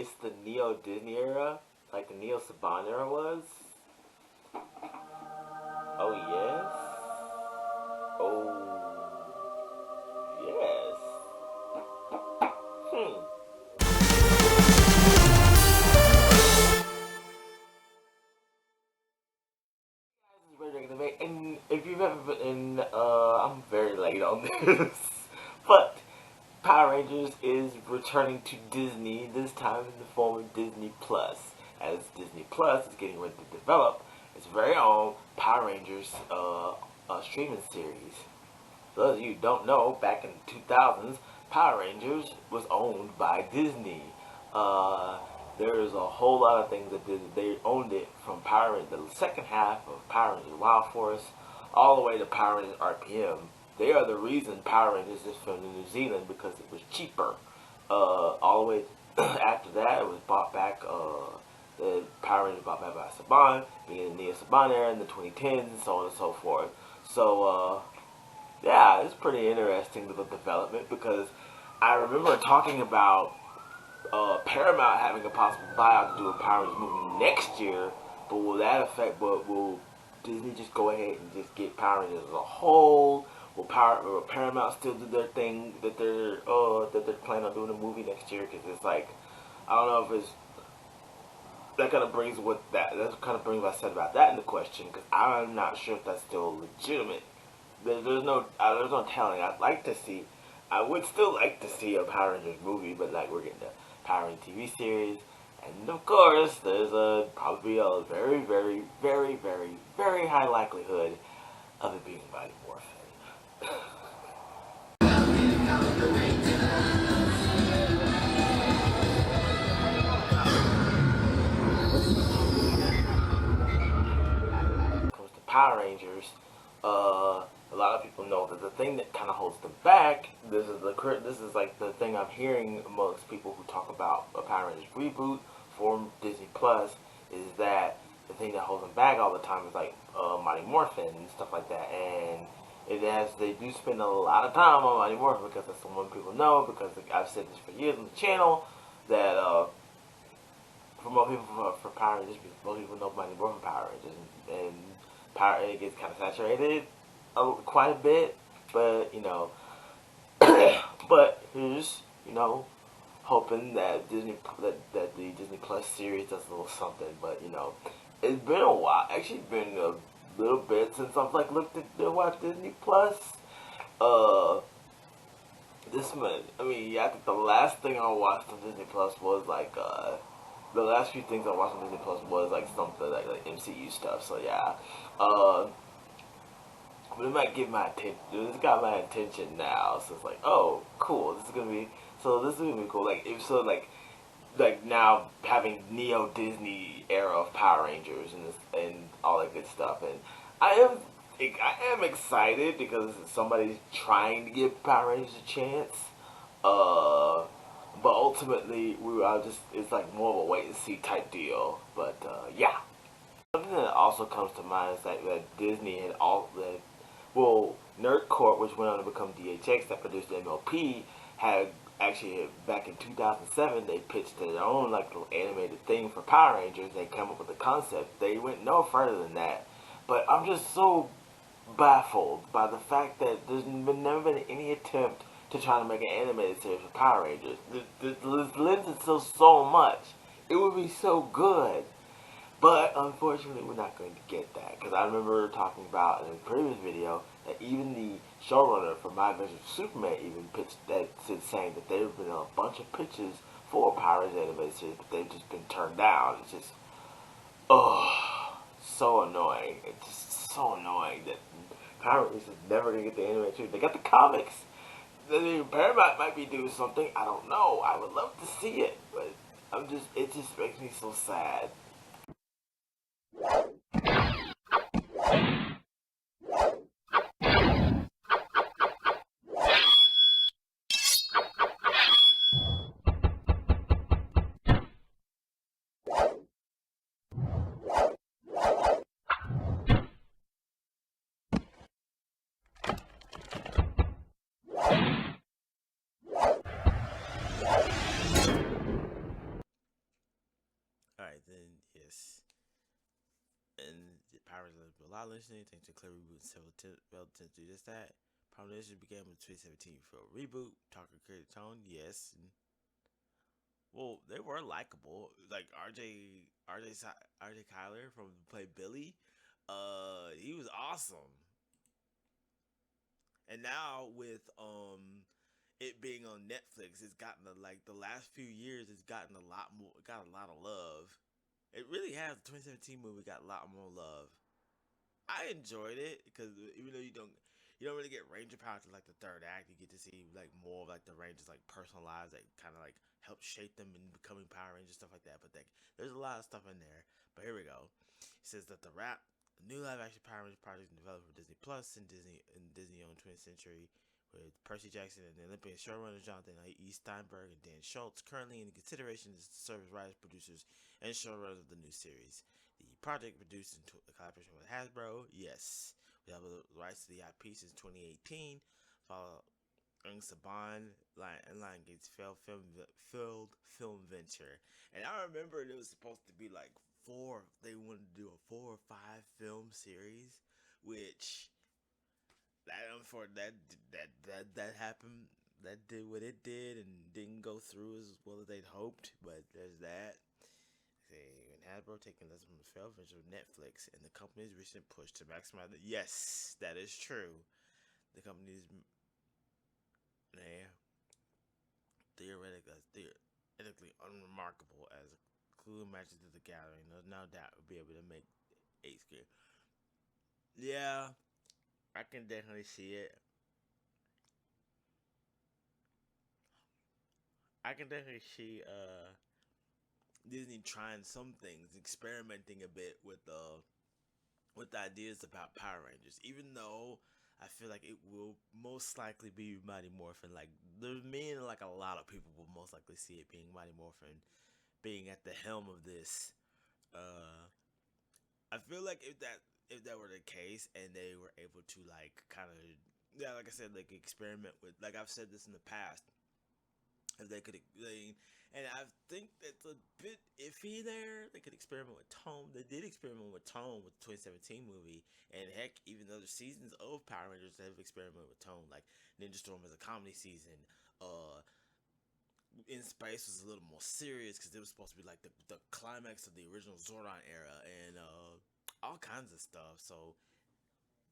embrace the Neo Disney era, like the Neo Saban era was? Oh yes. Oh yes. Hmm. And if you've ever been in, I'm very late on this, but Power Rangers is returning to Disney, this time in the form of Disney Plus, as Disney Plus is getting ready to develop its very own Power Rangers streaming series. For those of you who don't know, back in the 2000s, Power Rangers was owned by Disney. Uh, there's a whole lot of things that they owned it from Power Rangers, the second half of Power Rangers Wild Force, all the way to Power Rangers RPM. They are the reason Power Rangers is filmed in New Zealand because it was cheaper. All the way after that, it was bought back. The Power Rangers bought back by Saban, being the Neo Saban era in the 2010s, and so on and so forth. So, yeah, it's pretty interesting, the development, because I remember talking about Paramount having a possible buyout to do a Power Rangers movie next year, but will that affect? But will Disney just go ahead and just get Power Rangers as a whole? Will Paramount still do their thing that they're planning on doing a movie next year? Because it's like, I don't know if it's that kind of brings what I said about that into question, because I'm not sure if that's still legitimate. There's no telling. I would still like to see a Power Rangers movie, but like we're getting the Power Rangers TV series, and of course there's probably a very, very, very, very, very high likelihood of it being Mighty Morphin. Comes to Power Rangers, a lot of people know that the thing that kind of holds them back. This is like the thing I'm hearing amongst people who talk about a Power Rangers reboot for Disney Plus, is that the thing that holds them back all the time is like Mighty Morphin and stuff like that. And they do spend a lot of time on Mighty Morphin because that's the one people know. Because I've said this for years on the channel that for most people for Power Rangers, most people know Mighty Morphin Power Rangers, and Power Rangers gets kind of saturated quite a bit, but but here's hoping that that the Disney Plus series does a little something. But it's been a while. Actually, been a little bit since I've looked at watched Disney Plus. This month, I think the last thing I watched on Disney Plus was the last few things I watched on Disney Plus was something like MCU stuff. So yeah. But it might get my attention. It's got my attention now, so it's like, oh, cool. This is gonna be cool. Like now having Neo Disney era of Power Rangers and all that good stuff. And I am excited because somebody's trying to give Power Rangers a chance. But ultimately, it's like more of a wait and see type deal. But yeah. Something that also comes to mind is that Disney had Nerdcorp, which went on to become DHX, that produced MLP, had actually back in 2007 they pitched their own little animated thing for Power Rangers. They came up with the concept. They went no further than that. But I'm just so baffled by the fact that there's never been any attempt to try to make an animated series for Power Rangers. This lends itself so much. It would be so good. But unfortunately, we're not going to get that, because I remember talking about in a previous video that even the showrunner for My Adventures with Superman even pitched that, saying that there have been a bunch of pitches for Power Rangers animated series, but they've just been turned down. It's just, so annoying. It's just so annoying that Power Rangers is never going to get the animated series. They got the comics. Paramount might be doing something. I don't know. I would love to see it, but it just makes me so sad. Alright, then, yes. And the Pirates of a lot of listening, thanks to clear reboot and several failed attempts to do just that. Prominence began in 2017 for a reboot. Talker created tone, yes. And, well, they were likable. Like RJ Kyler from Play Billy. He was awesome. And now with it being on Netflix, it's gotten the last few years, it's gotten a lot more, got a lot of love. It really has. The 2017 movie got a lot more love. I enjoyed it because even though you don't really get Ranger power to like the third act, you get to see like more of like the Rangers like personal lives that kind of like help shape them in becoming Power Rangers, stuff like that. But like there's a lot of stuff in there. But here we go. It says that the new live action Power Rangers project is developed for Disney Plus and Disney owned 20th Century with Percy Jackson and the Olympian showrunners Jonathan E. Steinberg and Dan Schultz currently in consideration as to serve as writers, producers, and showrunners of the new series. The project produced in collaboration with Hasbro. Yes, we have the rights to the IP since 2018. Following Saban and Lionsgate's failed film venture, and I remember it was supposed to be like four. They wanted to do a 4 or 5 film series, which that happened. That did what it did and didn't go through as well as they'd hoped. But there's that. See, and Hasbro taking lessons from the failed venture of Netflix and the company's recent push to maximize the. Yes, that is true. The company's yeah, theoretically unremarkable as clue matches to the gathering. There's no doubt would be able to make 8th grade. Yeah, I can definitely see it. I can definitely see Disney trying some things, experimenting a bit with ideas about Power Rangers, even though I feel like it will most likely be Mighty Morphin. Like the me and like a lot of people will most likely see it being Mighty Morphin being at the helm of this. Uh, I feel like if that were the case and they were able to like kind of yeah, like I said, like experiment with like I've said this in the past, if they could, and I think that's a bit iffy there. They could experiment with tone. They did experiment with tone with the 2017 movie, and heck, even other seasons of Power Rangers have experimented with tone. Like Ninja Storm is a comedy season. In Space was a little more serious because it was supposed to be like the climax of the original Zordon era, and all kinds of stuff. So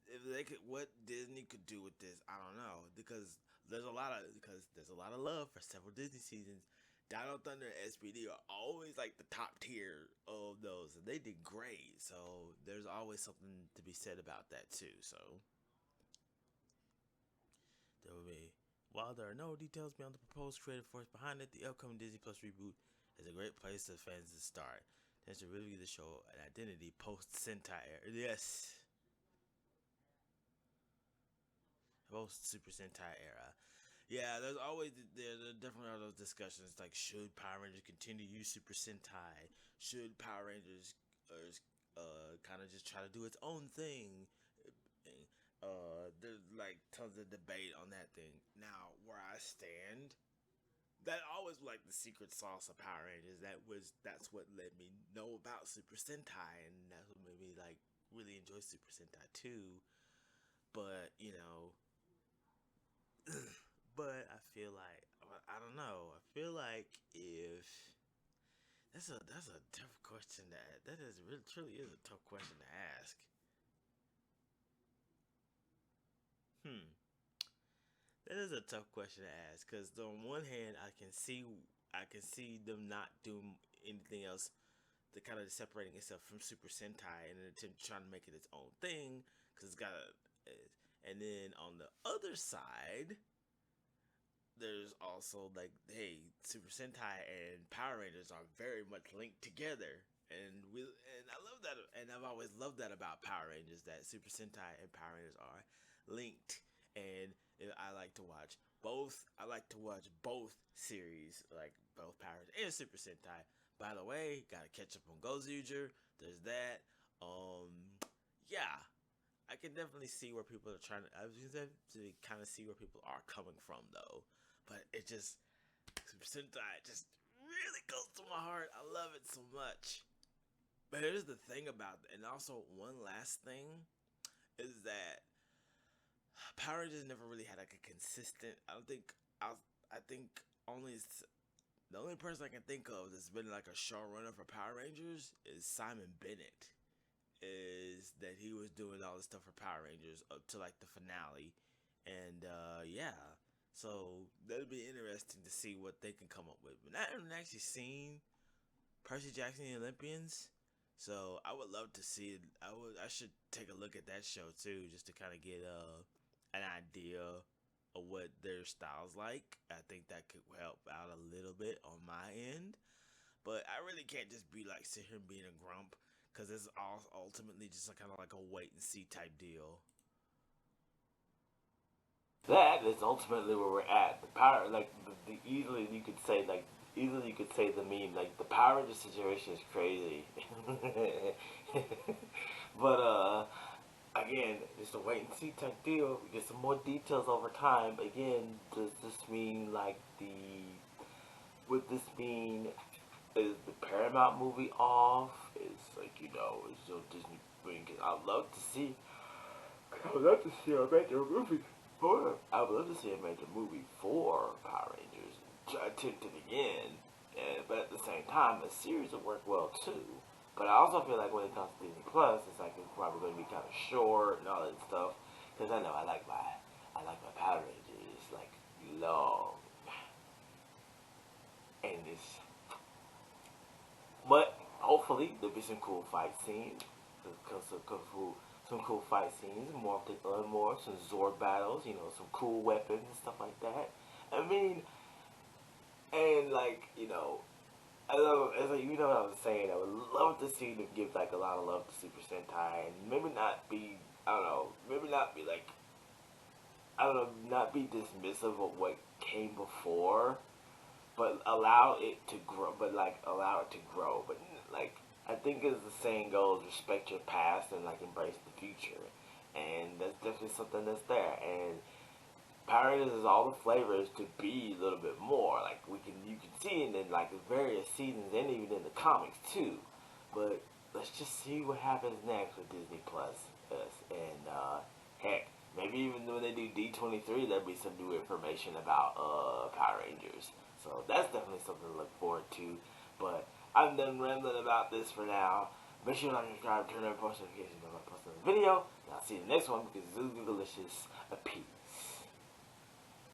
if they could, what Disney could do with this, I don't know, because there's a lot of love for several Disney seasons. Dino Thunder and SPD are always like the top tier of those, and they did great. So there's always something to be said about that too. So there will be. While there are no details beyond the proposed creative force behind it, the upcoming Disney Plus reboot is a great place for fans to start. Tends to really give the show an identity post Sentai era. Yes, post Super Sentai era. Yeah, there definitely are those discussions like should Power Rangers continue to use Super Sentai? Should Power Rangers kind of just try to do its own thing? There's like tons of debate on that thing. Now, where I stand, that always like the secret sauce of Power Rangers. That's what let me know about Super Sentai, and that's what made me like really enjoy Super Sentai too. But but I feel like I don't know. I feel like if that's a tough question that is really truly is a tough question to ask. Hmm, that is a tough question to ask because on one hand I can see them not doing anything else to kind of separating itself from Super Sentai and an attempt trying to make it its own thing because it's got a. And then on the other side, there's also like, hey, Super Sentai and Power Rangers are very much linked together, and I love that, and I've always loved that about Power Rangers that Super Sentai and Power Rangers are linked, and I like to watch both. I like to watch both series, like both Power Rangers and Super Sentai. By the way, gotta catch up on Gozuger. There's that. Yeah, I can definitely see where people are trying to. I was going to kind of see where people are coming from though, but it just Super Sentai just really goes to my heart. I love it so much. But here's the thing about and also one last thing is that Power Rangers never really had like a consistent. I don't think I think only the only person I can think of that's been like a showrunner for Power Rangers is Simon Bennett. Is that he was doing all this stuff for Power Rangers up to like the finale, and yeah, so that'll be interesting to see what they can come up with. But I haven't actually seen Percy Jackson and the Olympians, so I would love to see it. I should take a look at that show too, just to kind of get an idea of what their style's like. I think that could help out a little bit on my end. But I really can't just be like sit here and being a grump because it's all ultimately just kind of like a wait and see type deal. That is ultimately where we're at. The power, like the easily you could say, like easily you could say the meme, like the Power Ranger situation is crazy. But again, it's a wait and see type deal. We get some more details over time. Again, does this mean like the would this mean is the Paramount movie off? Is like is Disney bring it? I'd love to see. I would love to see a major movie for. I would love to see a major movie for Power Rangers. To begin, but at the same time, a series would work well too. But I also feel like when it comes to Disney Plus, it's like it's probably going to be kind of short and all that stuff. Because I know I like my Power Rangers like long, and it's but hopefully there'll be some cool fight scenes. Some cool fight scenes, more some Zord battles, some cool weapons and stuff like that. I mean, and like I love as like what I was saying. I would love to see them give like a lot of love to Super Sentai, and maybe not be I don't know, maybe not be like I don't know, not be dismissive of what came before, but allow it to grow. But like allow it to grow. But like I think as the saying goes, respect your past and like embrace the future, and that's definitely something that's there. And Power Rangers is all the flavors to be a little bit more. Like you can see it in like the various seasons and even in the comics too. But let's just see what happens next with Disney Plus. And heck, maybe even when they do D23, there'll be some new information about Power Rangers. So that's definitely something to look forward to. But I'm done rambling about this for now. Make sure to like, subscribe, turn on post notifications when I post another video. And I'll see you in the next one because it's delicious. Peace.